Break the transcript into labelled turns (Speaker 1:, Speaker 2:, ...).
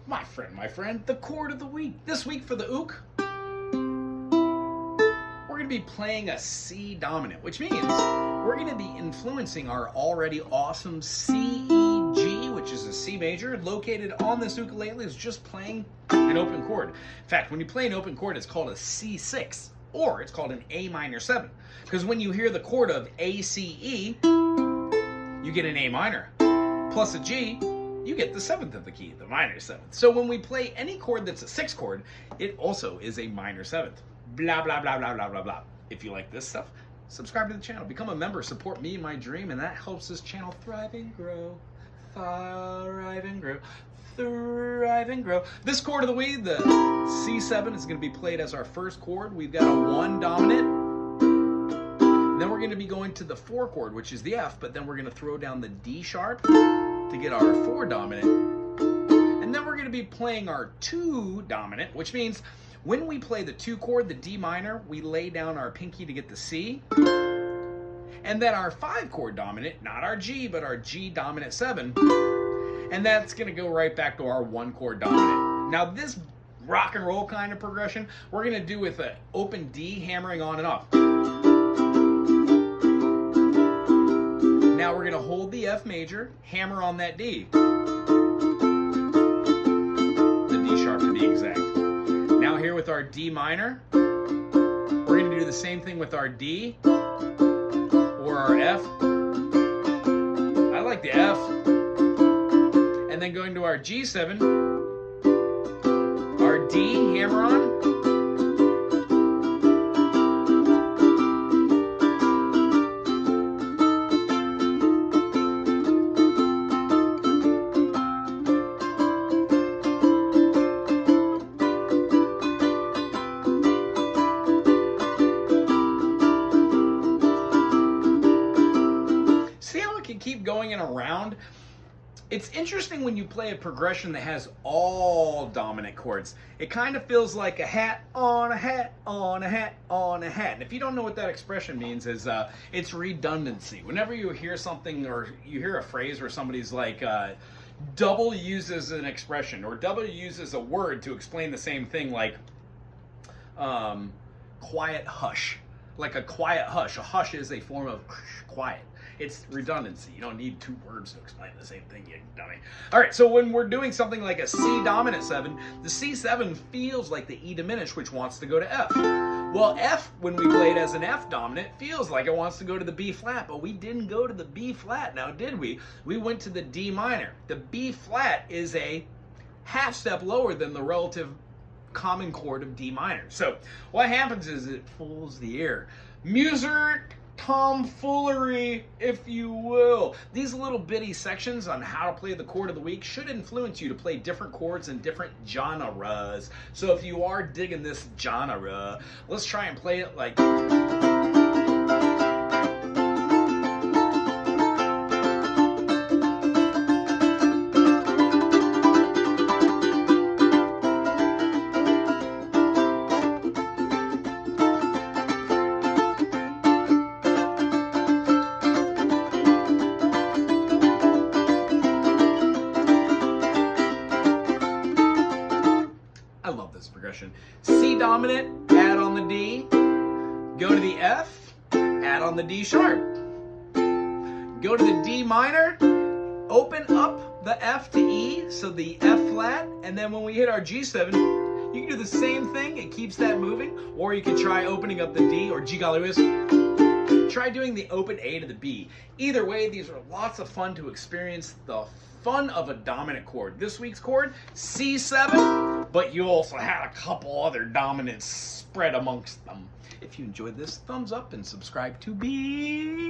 Speaker 1: My friend, the chord of the week. This week for the ook, we're going to be playing a C dominant, which means we're going to be influencing our already awesome C, E, G, which is a C major, located on this ukulele, is just playing an open chord. In fact, when you play an open chord, it's called a C6, or it's called an A minor 7. Because when you hear the chord of A, C, E, you get an A minor, plus a G, you get the 7th of the key, the minor 7th. So when we play any chord that's a 6 chord, it also is a minor 7th. Blah, blah, blah, blah, blah, blah, blah. If you like this stuff, subscribe to the channel, become a member, support me and my dream, and that helps this channel thrive and grow. Thrive and grow. Thrive and grow. This chord of the week, the C7, is going to be played as our first chord. We've got a 1 dominant. And then we're going to be going to the 4 chord, which is the F, but then we're going to throw down the D sharp to get our 4 dominant. And then we're going to be playing our 2 dominant, which means when we play the 2 chord, the D minor, we lay down our pinky to get the C. And then our 5 chord dominant, not our G, but our G dominant 7. And that's going to go right back to our 1 chord dominant. Now this rock and roll kind of progression, we're going to do with an open D hammering on and off. Now we're going to hold the F major, hammer on that D. The D sharp to be exact. Now here with our D minor, we're going to do the same thing with our D or our F. I like the F. And then going to our G7, our D, hammer on. Keep going and around. It's interesting when you play a progression that has all dominant chords. It kind of feels like a hat on a hat on a hat on a hat. And if you don't know what that expression means, is it's redundancy. Whenever you hear something or you hear a phrase where somebody's like double uses an expression or double uses a word to explain the same thing, like quiet hush. Like a quiet hush. A hush is a form of quiet. It's redundancy. You don't need 2 words to explain the same thing, you dummy. All right, so when we're doing something like a C dominant 7, the C7 feels like the E diminished, which wants to go to F. Well, F, when we played as an F dominant, feels like it wants to go to the B flat, but we didn't go to the B flat, now did we? We went to the D minor. The B flat is a half step lower than the relative common chord of D minor. So what happens is it fools the ear. Music tomfoolery, if you will. These little bitty sections on how to play the chord of the week should influence you to play different chords in different genres. So if you are digging this genre, let's try and play it like... I love this progression. C dominant, add on the D, go to the F, add on the D sharp, go to the D minor, open up the F to E, so the F flat, and then when we hit our G7, you can do the same thing, it keeps that moving, or you can try opening up the D, or G golly whiz, try doing the open A to the B. Either way, these are lots of fun to experience the fun of a dominant chord. This week's chord, C7, but you also had a couple other dominants spread amongst them. If you enjoyed this, thumbs up and subscribe to be